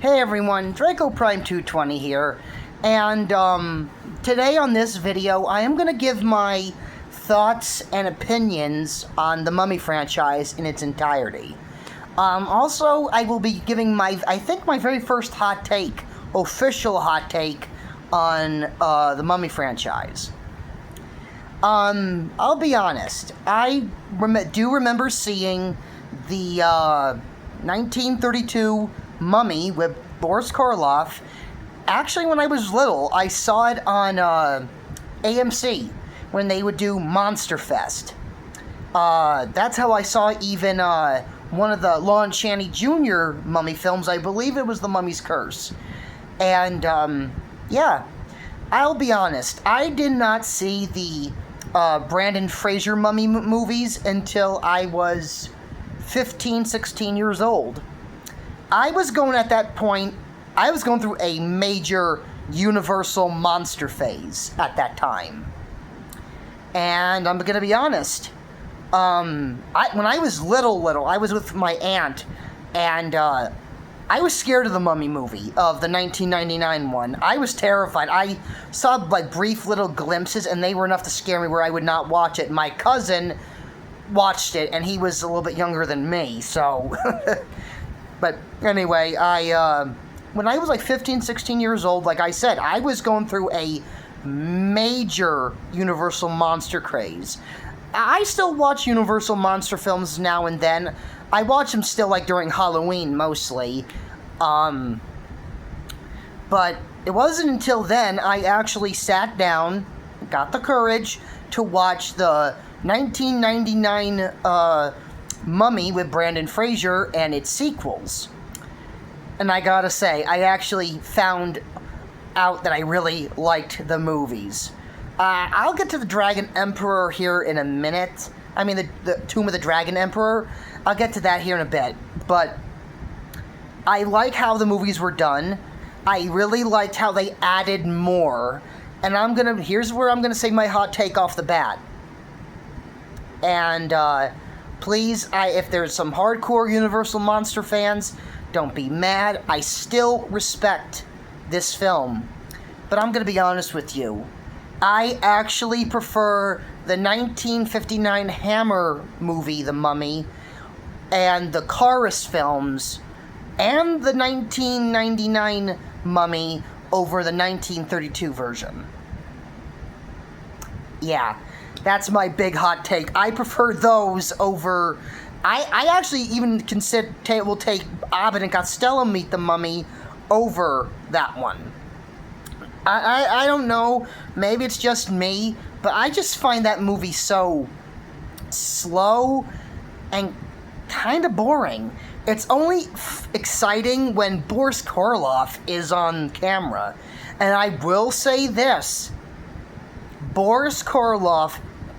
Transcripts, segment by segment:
Hey everyone, Draco Prime 220 here, and today on this video I am going to give my thoughts and opinions on the Mummy franchise in its entirety. Also, I will be giving my very first hot take, official hot take, on the Mummy franchise. I'll be honest, I do remember seeing the 1932 Mummy with Boris Karloff. Actually, when I was little, I saw it on AMC when they would do Monster Fest. That's how I saw even one of the Lon Chaney Jr. Mummy films. I believe it was The Mummy's Curse. And, yeah, I'll be honest, I did not see the Brendan Fraser Mummy movies until I was 15, 16 years old. I was going through a major Universal monster phase at that time. And I'm going to be honest, when I was little, I was with my aunt, and I was scared of the Mummy movie, of the 1999 one. I was terrified. I saw, brief little glimpses, and they were enough to scare me where I would not watch it. My cousin watched it, and he was a little bit younger than me, so... But anyway, when I was 15, 16 years old, like I said, I was going through a major Universal monster craze. I still watch Universal monster films now and then. I watch them still, during Halloween, mostly. But it wasn't until then I actually sat down, got the courage to watch the 1999 Mummy with Brendan Fraser and its sequels. And I gotta say, I actually found out that I really liked the movies. I'll get to the Dragon Emperor here in a minute. I mean, the Tomb of the Dragon Emperor. I'll get to that here in a bit. But I like how the movies were done. I really liked how they added more. And here's where I'm gonna say my hot take off the bat. And, please, if there's some hardcore Universal Monster fans, don't be mad. I still respect this film. But I'm going to be honest with you. I actually prefer the 1959 Hammer movie, The Mummy, and the Chorus films, and the 1999 Mummy over the 1932 version. Yeah. That's my big hot take. I prefer those over... I actually even will take Abbott and Costello Meet the Mummy over that one. I don't know. Maybe it's just me, but I just find that movie so slow and kind of boring. It's only exciting when Boris Karloff is on camera. And I will say this. Boris Karloff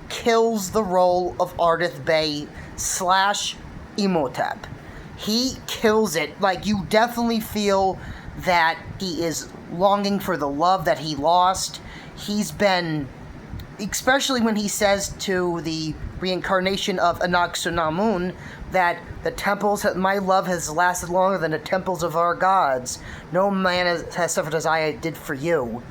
kills the role of Ardith Bay / Imhotep. He kills it. You definitely feel that he is longing for the love that he lost. He's been, especially when he says to the reincarnation of Anck-su-namun that the temples, my love has lasted longer than the temples of our gods. No man has suffered as I did for you.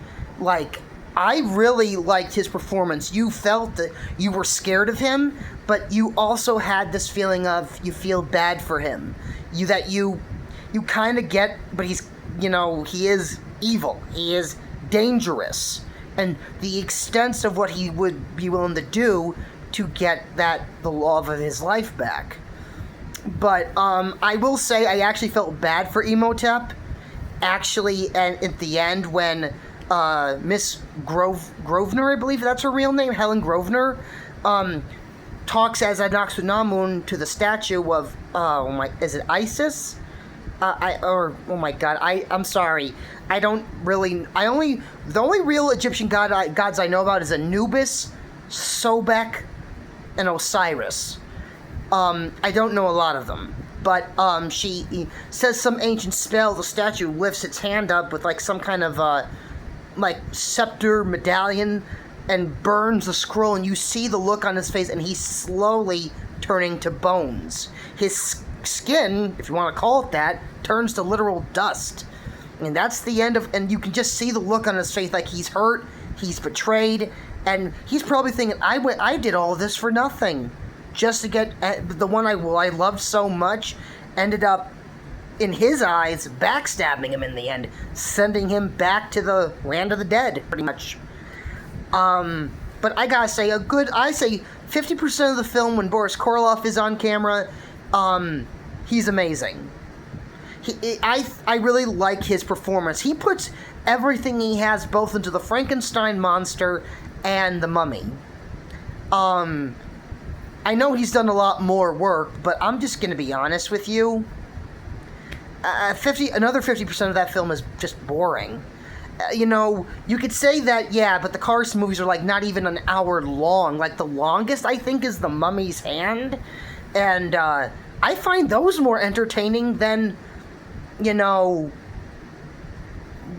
I really liked his performance. You felt that you were scared of him, but you also had this feeling of you feel bad for him. You kind of get, but he is evil. He is dangerous. And the extent of what he would be willing to do to get the love of his life back. But I will say I actually felt bad for Imhotep. Actually, and at the end when... Miss Grosvenor, I believe that's her real name, Helen Grosvenor, talks as Anck-su-namun to the statue of, is it Isis? I'm sorry. The only real Egyptian gods I know about is Anubis, Sobek, and Osiris. I don't know a lot of them. But she says some ancient spell, the statue lifts its hand up with some kind of scepter medallion and burns the scroll, and you see the look on his face, and he's slowly turning to bones. His skin, if you want to call it that, turns to literal dust. And that's the end of, and you can just see the look on his face, like he's hurt, he's betrayed, and he's probably thinking, I did all this for nothing. Just to get the one I loved so much, ended up, in his eyes, backstabbing him in the end, sending him back to the land of the dead, pretty much. But I gotta say, I say 50% of the film when Boris Karloff is on camera, he's amazing. I really like his performance. He puts everything he has both into the Frankenstein monster and the Mummy. I know he's done a lot more work, but I'm just gonna be honest with you. Another 50% of that film is just boring. You could say that, yeah, but the Carson movies are like not even an hour long. Like the longest I think is The Mummy's Hand, and I find those more entertaining than, the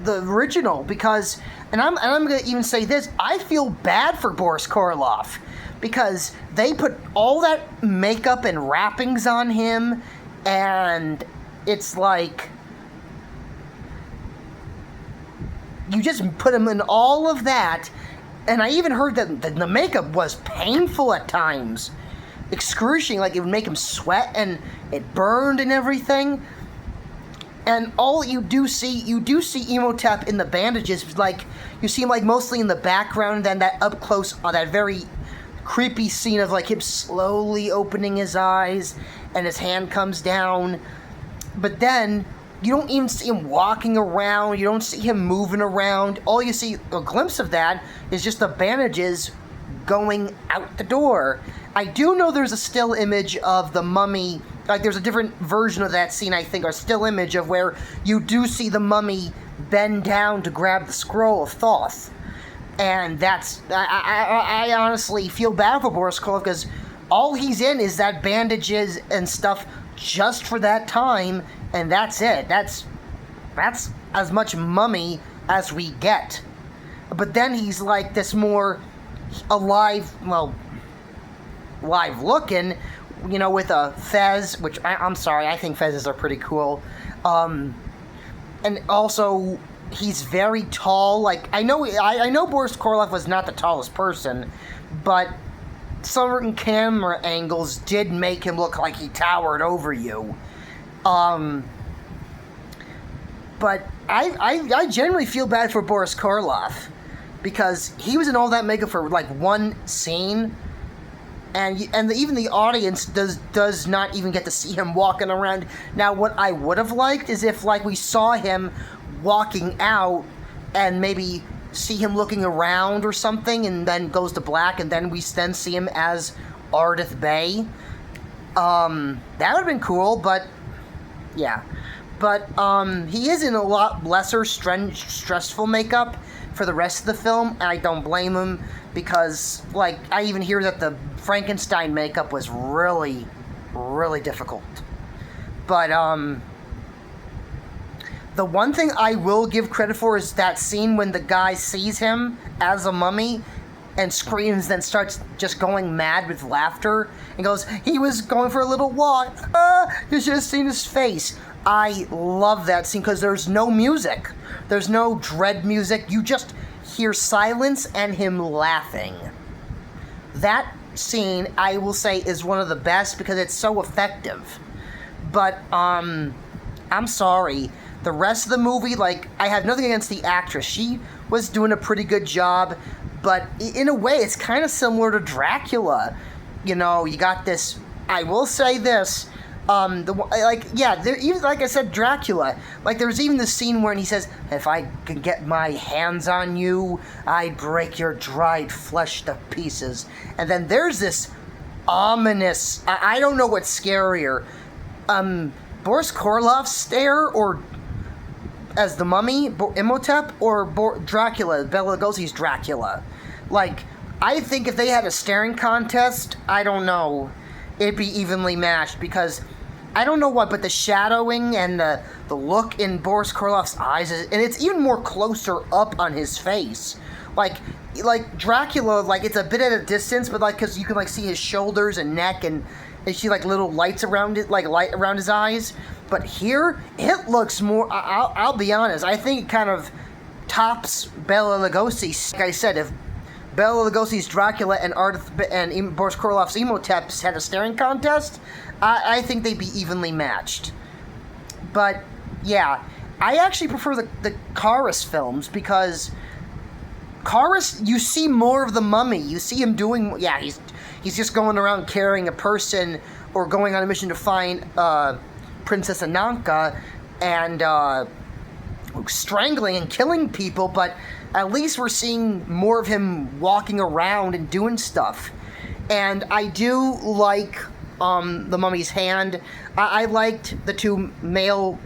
original, because, and I'm gonna even say this, I feel bad for Boris Karloff, because they put all that makeup and wrappings on him, and it's like, you just put him in all of that, and I even heard that the makeup was painful at times, excruciating, like it would make him sweat, and it burned and everything. And all you do see Imhotep in the bandages, like, you see him, like, mostly in the background, and then that up close, that very creepy scene of, like, him slowly opening his eyes, and his hand comes down. But then, you don't even see him walking around, you don't see him moving around. All you see, a glimpse of that, is just the bandages going out the door. I do know there's a still image of the Mummy, like there's a different version of that scene, I think, or still image of where you do see the Mummy bend down to grab the scroll of Thoth. And that's, I honestly feel bad for Boris Karloff, because all he's in is that bandages and stuff just for that time, and that's it. That's as much Mummy as we get. But then he's like this more alive, live looking, with a fez, which I'm sorry, I think fezzes are pretty cool. And also, he's very tall. Like, I know Boris Karloff was not the tallest person, but certain camera angles did make him look like he towered over you. But I generally feel bad for Boris Karloff, because he was in all that makeup for like one scene, and even the audience does not even get to see him walking around. Now, what I would have liked is if, like, we saw him walking out and maybe see him looking around or something, and then goes to black, and then we then see him as Ardith Bay. That would have been cool, but yeah. But he is in a lot lesser stressful makeup for the rest of the film, and I don't blame him, because, like, I even hear that the Frankenstein makeup was really, really difficult. But the one thing I will give credit for is that scene when the guy sees him as a mummy and screams, then starts just going mad with laughter and goes, he was going for a little walk. You should have seen his face. I love that scene because there's no music. There's no dread music. You just hear silence and him laughing. That scene, I will say, is one of the best because it's so effective. But, I'm sorry. The rest of the movie, like, I have nothing against the actress. She was doing a pretty good job, but in a way, it's kind of similar to Dracula. You got this, I will say this, even like I said, Dracula, like, there's even the scene where he says, if I could get my hands on you, I'd break your dried flesh to pieces. And then there's this ominous, I don't know what's scarier, Boris Karloff's stare, or as the Mummy, Imhotep, or Dracula, Bela Lugosi's Dracula. Like, I think if they had a staring contest, I don't know, it'd be evenly matched, because I don't know what, but the shadowing and the look in Boris Karloff's eyes, and it's even more closer up on his face. Like Dracula, like, it's a bit at a distance, but, like, because you can, like, see his shoulders and neck, and and see like little lights around it, like light around his eyes. But here, it looks more. I'll be honest. I think it kind of tops Bela Lugosi's. Like I said, if Bela Lugosi's Dracula and Boris Karloff's Imhotep had a staring contest, I think they'd be evenly matched. But yeah, I actually prefer the Karras films because Karras, you see more of the Mummy. You see him doing, he's just going around carrying a person or going on a mission to find Princess Ananka and strangling and killing people, but at least we're seeing more of him walking around and doing stuff. And I do like the Mummy's Hand. I liked the two male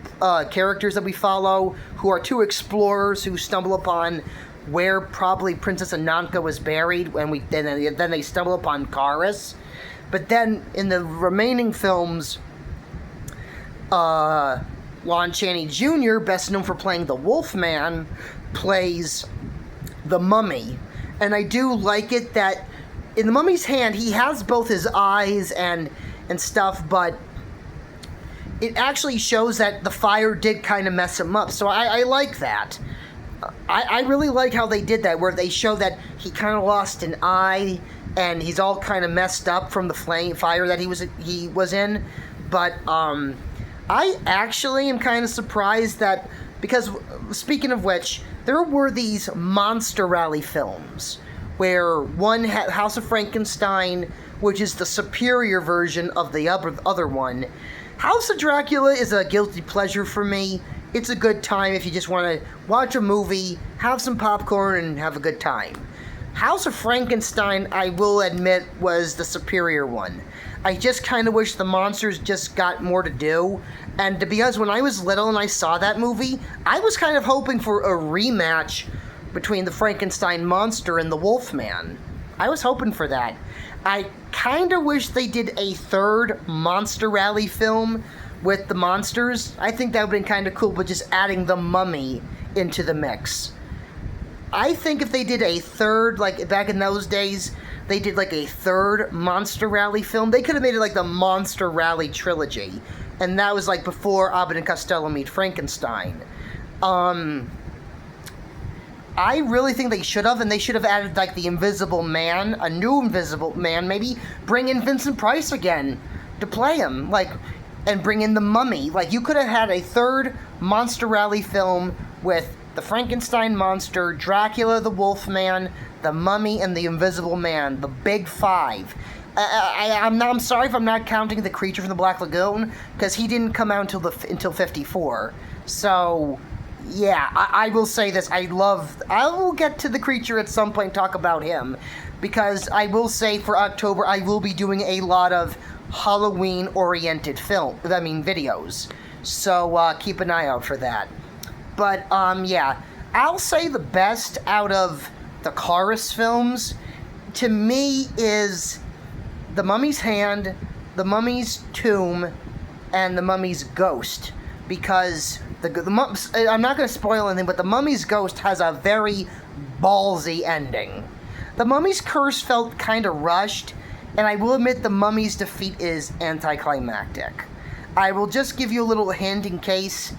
characters that we follow, who are two explorers who stumble upon where probably Princess Ananka was buried, and then they stumble upon Karras. But then in the remaining films, Lon Chaney Jr., best known for playing the Wolfman, plays the Mummy. And I do like it that in the Mummy's Hand, he has both his eyes and stuff, but it actually shows that the fire did kind of mess him up. So I like that. I really like how they did that, where they show that he kind of lost an eye and he's all kind of messed up from the fire that he was in. But I actually am kind of surprised that, because speaking of which, there were these Monster Rally films where one had House of Frankenstein, which is the superior version of the other one. House of Dracula is a guilty pleasure for me. It's a good time if you just want to watch a movie, have some popcorn, and have a good time. House of Frankenstein, I will admit, was the superior one. I just kind of wish the monsters just got more to do. And to be honest, when I was little and I saw that movie, I was kind of hoping for a rematch between the Frankenstein monster and the Wolfman. I was hoping for that. I kind of wish they did a third Monster Rally film with the monsters. I think that would have been kind of cool, but just adding the Mummy into the mix. I think if they did a third, like back in those days, they did like a third Monster Rally film, they could have made it like the Monster Rally trilogy. And that was like before Abbott and Costello meet Frankenstein. I really think they should have, and they should have added like the Invisible Man, a new Invisible Man, maybe bring in Vincent Price again to play him, like, and bring in the Mummy. Like, you could have had a third Monster Rally film with the Frankenstein monster, Dracula the Wolfman, the Mummy, and the Invisible Man, the big five. I'm sorry if I'm not counting the Creature from the Black Lagoon, because he didn't come out until 54. So, yeah, I will say this. I will get to the Creature at some point and talk about him, because I will say for October I will be doing a lot of Halloween-oriented videos. So keep an eye out for that. But yeah, I'll say the best out of the Karras films to me is The Mummy's Hand, The Mummy's Tomb, and The Mummy's Ghost, because I'm not going to spoil anything, but The Mummy's Ghost has a very ballsy ending. The Mummy's Curse felt kind of rushed, and I will admit The Mummy's defeat is anticlimactic. I will just give you a little hint in case,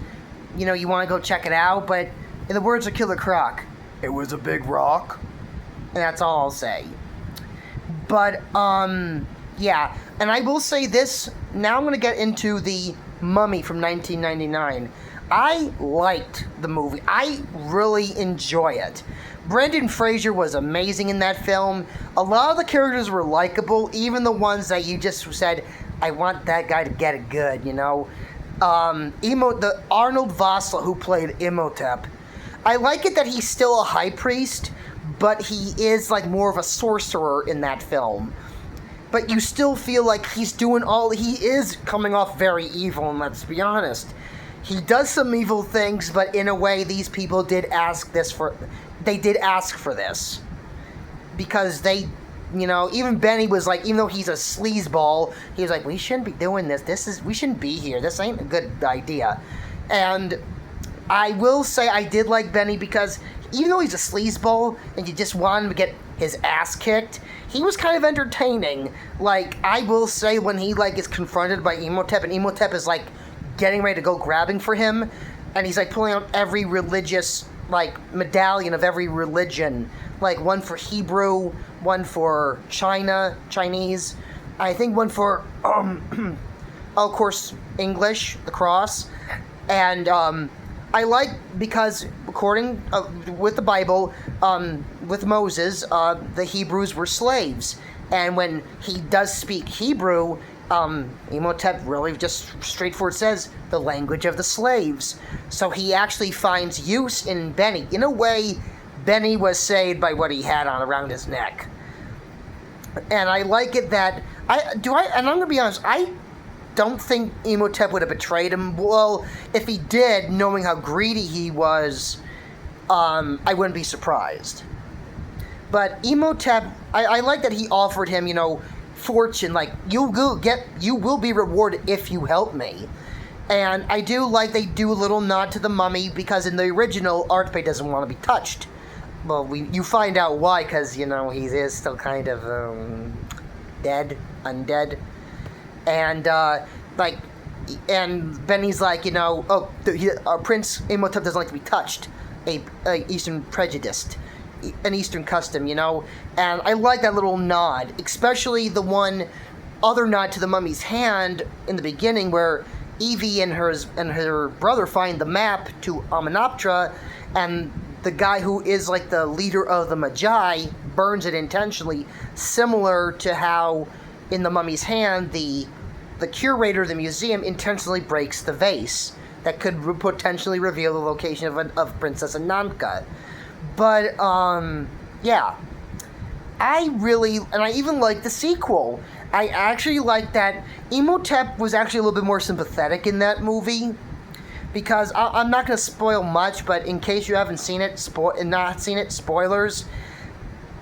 you want to go check it out, but in the words of Killer Croc, it was a big rock. And that's all I'll say. But, yeah, and I will say this, now I'm going to get into The Mummy from 1999. I liked the movie. I really enjoy it. Brendan Fraser was amazing in that film. A lot of the characters were likable, even the ones that you just said, I want that guy to get it good, the Arnold Vosloo, who played Imhotep. I like it that he's still a high priest, but he is like more of a sorcerer in that film. But you still feel like he is coming off very evil, and let's be honest. He does some evil things, but in a way, these people did ask for this. Because they, even Benny was like, even though he's a sleazeball, he was like, we shouldn't be doing this. We shouldn't be here. This ain't a good idea. And I will say I did like Benny because even though he's a sleazeball and you just want him to get his ass kicked, he was kind of entertaining. Like, I will say, when he, like, is confronted by Imhotep, and Imhotep is, like, getting ready to go grabbing for him, and he's, like, pulling out every religious, like, medallion of every religion. Like, one for Hebrew, one for Chinese, I think one for, of course, English, the cross. And I like, because according with the Bible, with Moses, the Hebrews were slaves. And when he does speak Hebrew, Imhotep really just straightforward says, the language of the slaves. So he actually finds use in Beni. In a way, Beni was saved by what he had on around his neck. And I like it that, and I'm going to be honest, I don't think Imhotep would have betrayed him. Well, if he did, knowing how greedy he was, I wouldn't be surprised. But Imhotep, I like that he offered him, fortune, like, you will be rewarded if you help me. And I do like they do a little nod to the mummy, because in the original, Artpey doesn't want to be touched. Well, you find out why, because, he is still kind of, undead. And, and Benny's like, Prince Imhotep doesn't like to be touched. A Eastern prejudiced. An Eastern custom, and I like that little nod, especially the other nod to the mummy's hand in the beginning, where Evie and her brother find the map to Amenoptera, and the guy who is like the leader of the Magi burns it intentionally, similar to how in the mummy's hand the curator of the museum intentionally breaks the vase that could potentially reveal the location of Princess Ananka. But, yeah. I even like the sequel. I actually like that Imhotep was actually a little bit more sympathetic in that movie. Because, I'm not going to spoil much, but in case you haven't seen it, spoilers.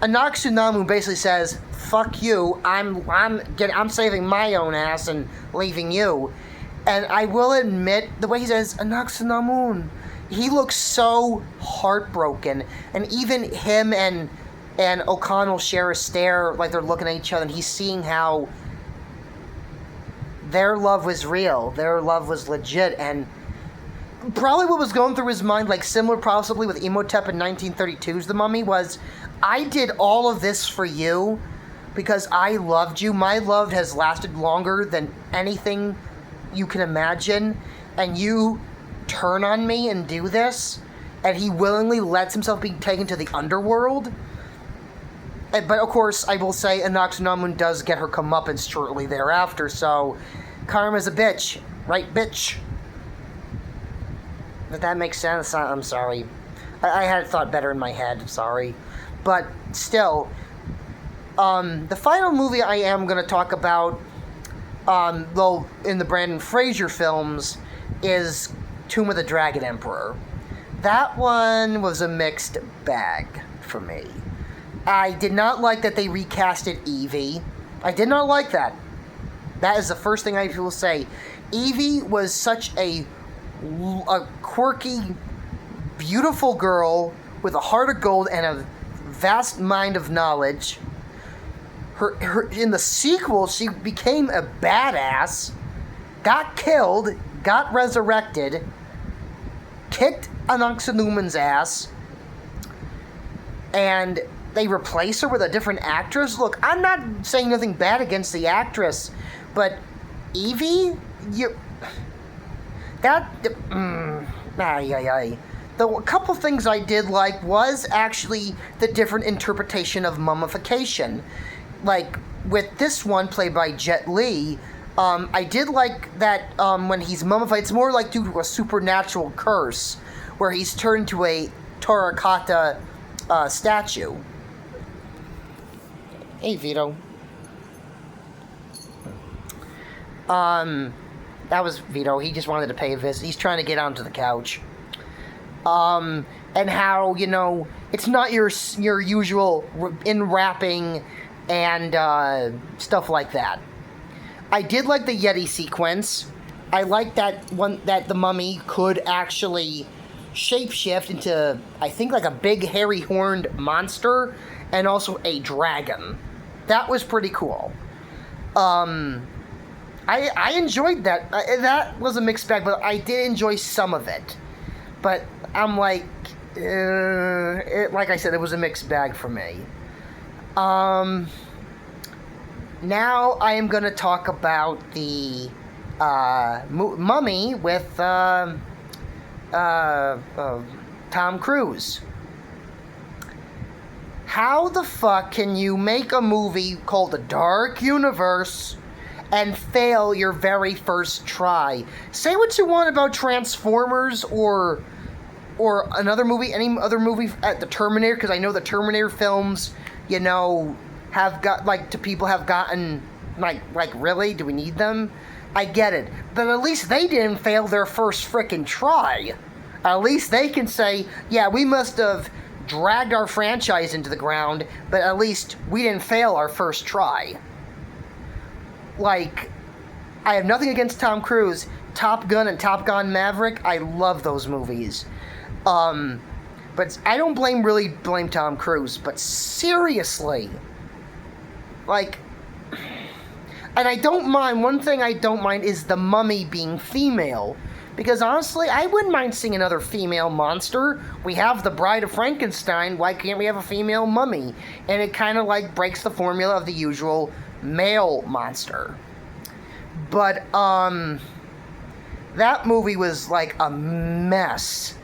Anaxunamun basically says, fuck you, I'm saving my own ass and leaving you. And I will admit, the way he says, Anaxunamun, he looks so heartbroken, and even him and O'Connell share a stare, like they're looking at each other, and he's seeing how their love was real, their love was legit, and probably what was going through his mind, like similar possibly with Imhotep in 1932's The Mummy, was, I did all of this for you because I loved you. My love has lasted longer than anything you can imagine, and you turn on me and do this, and he willingly lets himself be taken to the underworld. But of course, I will say Anaxunamun does get her comeuppance shortly thereafter, so karma's a bitch, right, bitch? If that makes sense, I'm sorry. I had thought better in my head, sorry. But still, the final movie I am going to talk about, though in the Brendan Fraser films, is Tomb of the Dragon Emperor. That one was a mixed bag for me. I did not like that they recasted Evie. I did not like that. That is the first thing I will say. Evie was such a quirky, beautiful girl with a heart of gold and a vast mind of knowledge. Her in the sequel, she became a badass, got killed, got resurrected, kicked Anaxunamun's ass, and they replace her with a different actress. Look, I'm not saying nothing bad against the actress, but Evie, The couple things I did like was actually the different interpretation of mummification. Like, with this one, played by Jet Li, I did like that when he's mummified, it's more like due to a supernatural curse, where he's turned to a terracotta statue. Hey, Vito. That was Vito. He just wanted to pay a visit. He's trying to get onto the couch. And how, it's not your usual enwrapping and stuff like that. I did like the Yeti sequence. I like that the mummy could actually shapeshift into, I think, like a big hairy horned monster and also a dragon. That was pretty cool. I enjoyed that. That was a mixed bag, but I did enjoy some of it. But I'm like, like I said, it was a mixed bag for me. Now I am going to talk about the Mummy with Tom Cruise. How the fuck can you make a movie called The Dark Universe and fail your very first try? Say what you want about Transformers or another movie, any other movie at the Terminator, because I know the Terminator films, you know, have got, like, to people have gotten, like, really? Do we need them? I get it. But at least they didn't fail their first frickin' try. At least they can say, yeah, we must have dragged our franchise into the ground, but at least we didn't fail our first try. Like, I have nothing against Tom Cruise. Top Gun and Top Gun Maverick, I love those movies. But I don't blame Tom Cruise, but seriously, like, and I don't mind, one thing I don't mind is the Mummy being female, because honestly, I wouldn't mind seeing another female monster. We have the Bride of Frankenstein, why can't we have a female mummy? And it kind of like breaks the formula of the usual male monster. But, that movie was like a mess.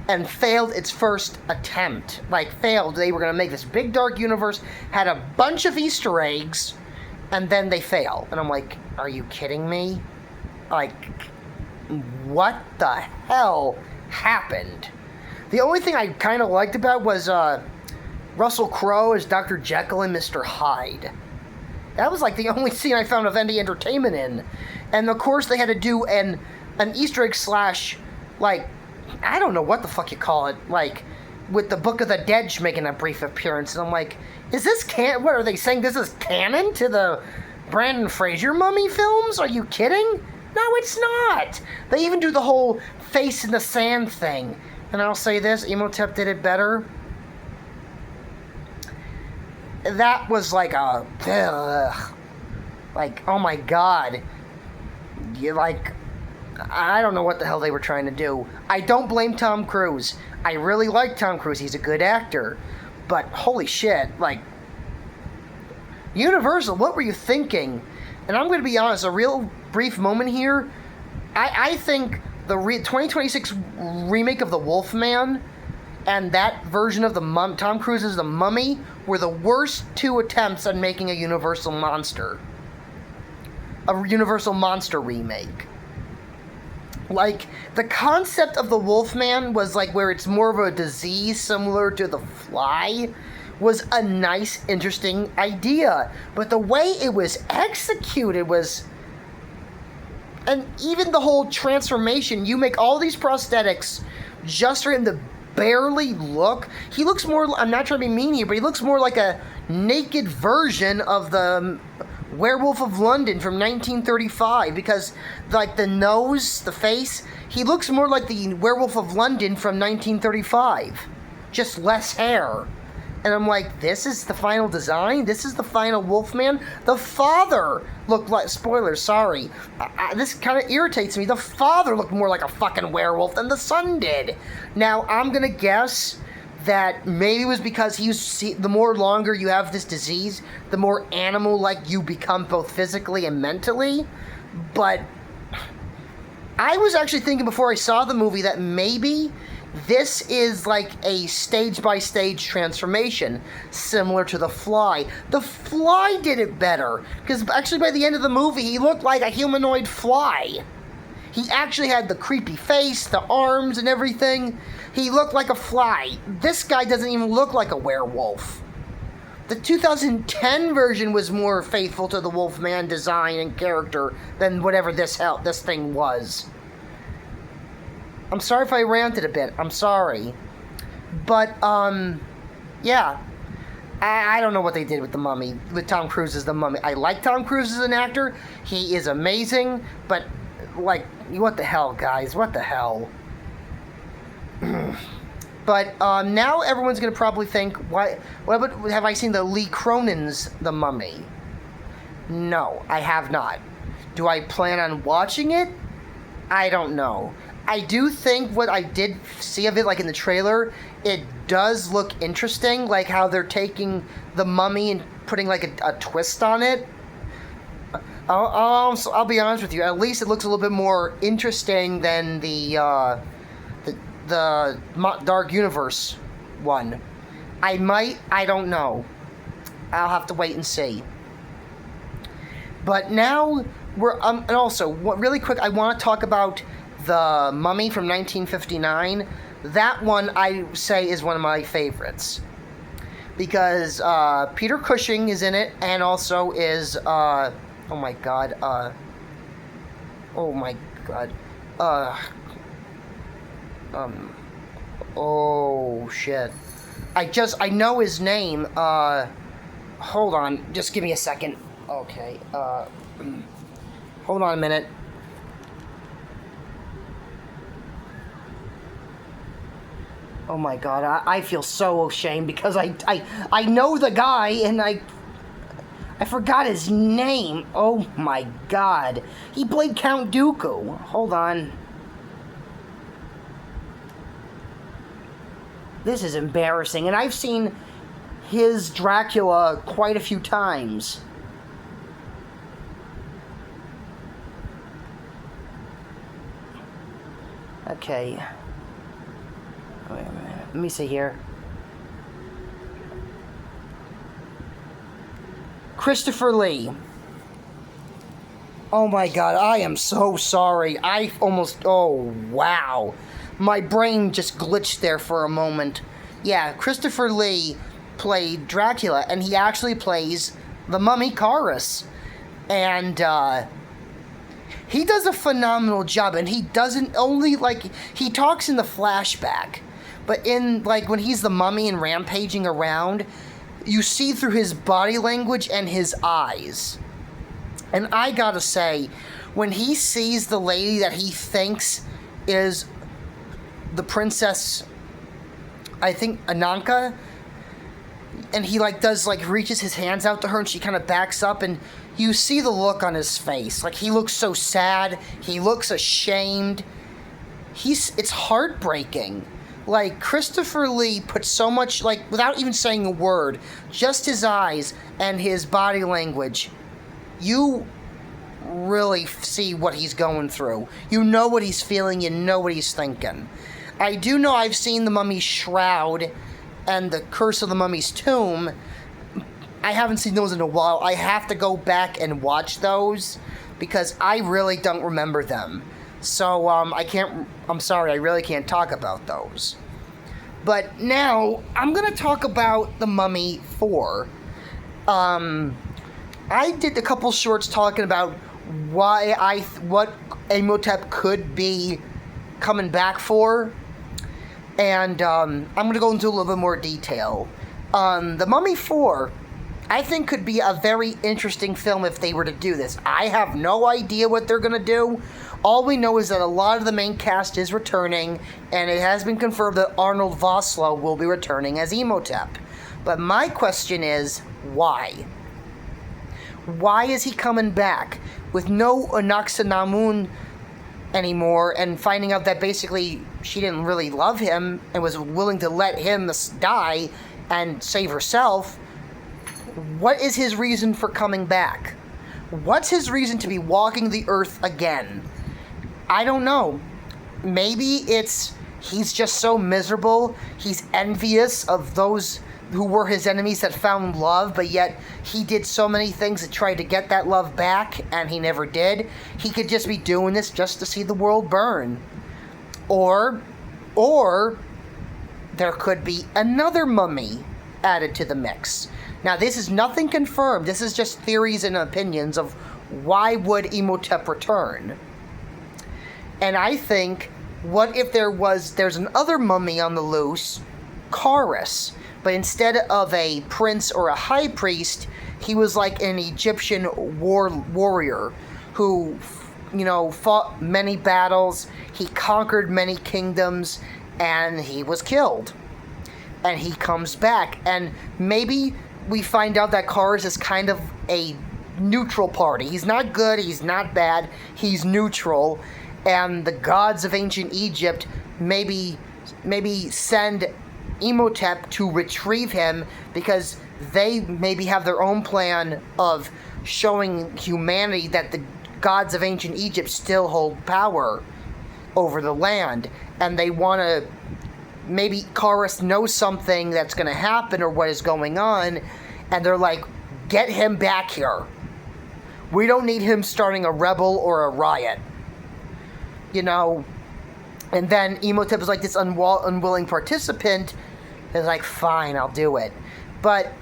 And failed its first attempt. Like, failed. They were going to make this big dark universe, had a bunch of Easter eggs, and then they fail. And I'm like, are you kidding me? Like, what the hell happened? The only thing I kind of liked about was Russell Crowe as Dr. Jekyll and Mr. Hyde. That was like the only scene I found of any entertainment in. And of course they had to do an Easter egg slash, like, I don't know what the fuck you call it, like, with the Book of the Dead making a brief appearance, and I'm like, is this what are they saying, this is canon to the Brandon Fraser Mummy films? Are you kidding? No, it's not! They even do the whole face in the sand thing. And I'll say this, Imhotep did it better. That was like a, like, oh my god. I don't know what the hell they were trying to do. I don't blame Tom Cruise. I really like Tom Cruise. He's a good actor. But holy shit, like, Universal, what were you thinking? And I'm going to be honest, a real brief moment here. I think the 2026 remake of The Wolfman and that version of Tom Cruise's The Mummy were the worst two attempts at making a Universal monster. A Universal monster remake. Like, the concept of the Wolfman was like where it's more of a disease similar to the Fly was a nice, interesting idea. But the way it was executed was... And even the whole transformation, you make all these prosthetics just for him to barely look. He looks more, I'm not trying to be mean here, but he looks more like a naked version of the Werewolf of London from 1935, because, like, the nose, the face, he looks more like the Werewolf of London from 1935. Just less hair. And I'm like, this is the final design? This is the final Wolfman? The father looked like, spoilers, sorry. This kind of irritates me. The father looked more like a fucking werewolf than the son did. Now, I'm gonna guess that maybe it was because the more longer you have this disease, the more animal-like you become both physically and mentally. But I was actually thinking before I saw the movie that maybe this is like a stage-by-stage transformation, similar to The Fly. The Fly did it better, because actually by the end of the movie, he looked like a humanoid fly. He actually had the creepy face, the arms and everything. He looked like a fly. This guy doesn't even look like a werewolf. The 2010 version was more faithful to the Wolfman design and character than whatever this thing was. I'm sorry if I ranted a bit. I'm sorry. But, yeah. I don't know what they did with The Mummy, with Tom Cruise as The Mummy. I like Tom Cruise as an actor. He is amazing, but, like, what the hell, guys? What the hell? But now everyone's going to probably think, what about, have I seen the Lee Cronin's The Mummy? No, I have not. Do I plan on watching it? I don't know. I do think what I did see of it, like in the trailer, it does look interesting, like how they're taking The Mummy and putting like a twist on it. I'll be honest with you, at least it looks a little bit more interesting than the Dark Universe one. I don't know. I'll have to wait and see. But now and also, really quick, I want to talk about The Mummy from 1959. That one I say is one of my favorites because Peter Cushing is in it, and also is oh my god, oh shit, I know his name. Hold on, just give me a second. Okay, hold on a minute. Oh my god, I feel so ashamed because I know the guy and I forgot his name. Oh my god. He played Count Dooku. Hold on. This is embarrassing, and I've seen his Dracula quite a few times. Okay. Wait a minute. Let me see here. Christopher Lee. Oh my god, I am so sorry. Oh wow. My brain just glitched there for a moment. Yeah, Christopher Lee played Dracula, and he actually plays the Mummy Kharis. And, he does a phenomenal job, and he doesn't only, he talks in the flashback, but in, when he's the mummy and rampaging around, you see through his body language and his eyes. And I gotta say, when he sees the lady that he thinks is the princess, I think Ananka, and he reaches his hands out to her and she kind of backs up, and you see the look on his face. He looks so sad, he looks ashamed. It's heartbreaking. Christopher Lee put so much, without even saying a word, just his eyes and his body language, you really see what he's going through. You know what he's feeling, you know what he's thinking. I do know I've seen The Mummy's Shroud and The Curse of the Mummy's Tomb. I haven't seen those in a while. I have to go back and watch those because I really don't remember them. So, I'm sorry, I really can't talk about those. But now, I'm going to talk about The Mummy 4. I did a couple shorts talking about what Imhotep could be coming back for. And, I'm going to go into a little bit more detail. The Mummy 4, I think, could be a very interesting film if they were to do this. I have no idea what they're going to do. All we know is that a lot of the main cast is returning, and it has been confirmed that Arnold Vosloo will be returning as Imhotep. But my question is, why? Why is he coming back with no Anck-su-namun anymore, and finding out that basically she didn't really love him and was willing to let him die and save herself? What is his reason for coming back? What's his reason to be walking the earth again? I don't know. Maybe he's just so miserable, he's envious of those who were his enemies that found love, but yet he did so many things to try to get that love back, and he never did. He could just be doing this just to see the world burn. Or there could be another mummy added to the mix. Now, this is nothing confirmed. This is just theories and opinions of why would Imhotep return. And I think, what if there's another mummy on the loose, Kharis, but instead of a prince or a high priest, he was like an Egyptian warrior who, fought many battles, he conquered many kingdoms, and he was killed. And he comes back, and maybe we find out that Kharis is kind of a neutral party. He's not good, he's not bad, he's neutral, and the gods of ancient Egypt maybe send Imhotep to retrieve him because they maybe have their own plan of showing humanity that the gods of ancient Egypt still hold power over the land, and they want to, maybe Kharis knows something that's going to happen or what is going on, and they're like, get him back here. We don't need him starting a rebel or a riot. You know, and then Imhotep is like this unwilling participant, is like, fine, I'll do it. But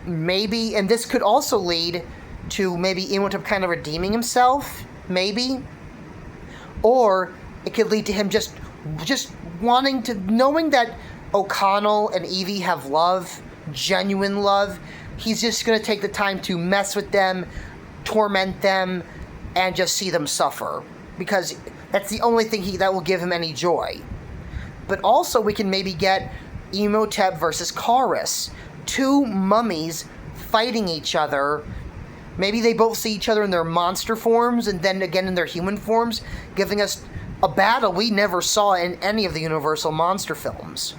maybe, and this could also lead to maybe Imhotep kind of redeeming himself, maybe. Or it could lead to him just wanting to, knowing that O'Connell and Evie have love, genuine love, he's just going to take the time to mess with them, torment them, and just see them suffer. Because that's the only thing that will give him any joy. But also we can maybe get Imhotep versus Kharis. Two mummies fighting each other. Maybe they both see each other in their monster forms and then again in their human forms, giving us a battle we never saw in any of the Universal monster films.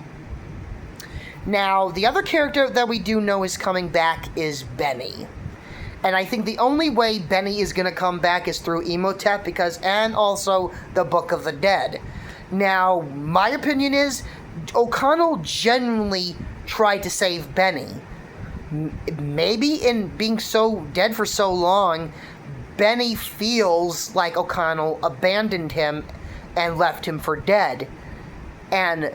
Now, the other character that we do know is coming back is Beni. And I think the only way Beni is going to come back is through Imhotep, and also the Book of the Dead. Now, my opinion is, O'Connell genuinely tried to save Beni. Maybe in being so dead for so long, Beni feels like O'Connell abandoned him and left him for dead. And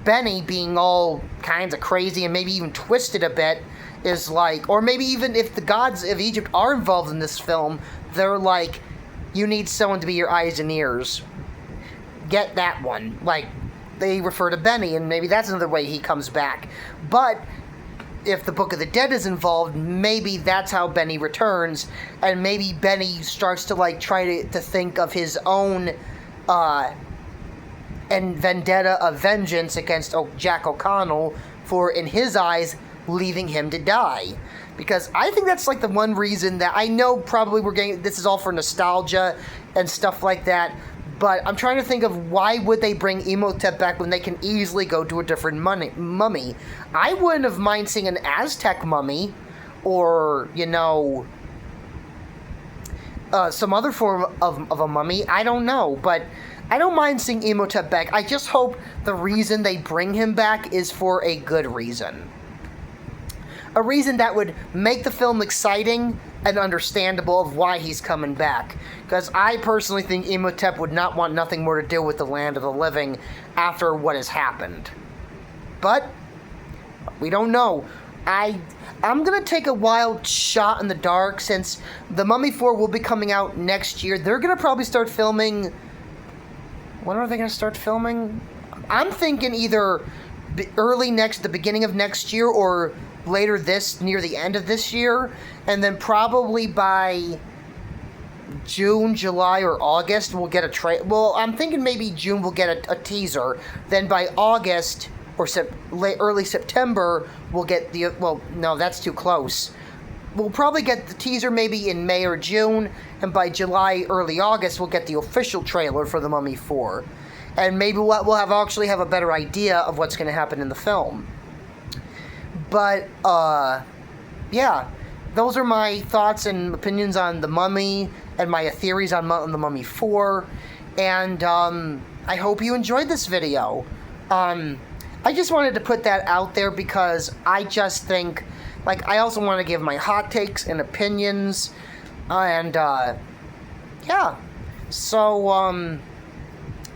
Beni, being all kinds of crazy and maybe even twisted a bit, is like, or maybe even if the gods of Egypt are involved in this film, they're like, you need someone to be your eyes and ears. Get that one. Like, they refer to Beni, and maybe that's another way he comes back. But if the Book of the Dead is involved, maybe that's how Beni returns, and maybe Beni starts to like try to think of his own and vendetta of vengeance against Jack O'Connell for, in his eyes, leaving him to die. Because I think that's like the one reason that I know probably this is all for nostalgia and stuff like that, but I'm trying to think of why would they bring Imhotep back when they can easily go to a different mummy. I wouldn't have mind seeing an Aztec mummy, or, you know, some other form of a mummy. I don't know, but I don't mind seeing Imhotep back. I just hope the reason they bring him back is for a good reason. A reason that would make the film exciting and understandable of why he's coming back. Because I personally think Imhotep would not want nothing more to do with the land of the living after what has happened. But we don't know. I'm going to take a wild shot in the dark, since The Mummy 4 will be coming out next year. They're going to probably start filming... When are they going to start filming? I'm thinking either the beginning of next year, or later near the end of this year, and then probably by June, July, or August we'll get I'm thinking maybe June we'll get a teaser, then by August or early September we'll get no, that's too close. We'll probably get the teaser maybe in May or June, and by July, early August we'll get the official trailer for The Mummy 4. And maybe we'll actually have a better idea of what's going to happen in the film. But, yeah, those are my thoughts and opinions on The Mummy, and my theories on The Mummy 4, and, I hope you enjoyed this video. I just wanted to put that out there because I just think, like, I also want to give my hot takes and opinions, and, yeah, so,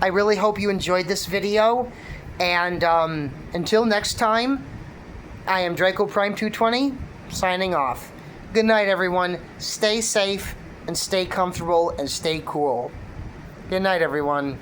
I really hope you enjoyed this video, and, until next time, I am Draco Prime 220, signing off. Good night, everyone. Stay safe, and stay comfortable, and stay cool. Good night, everyone.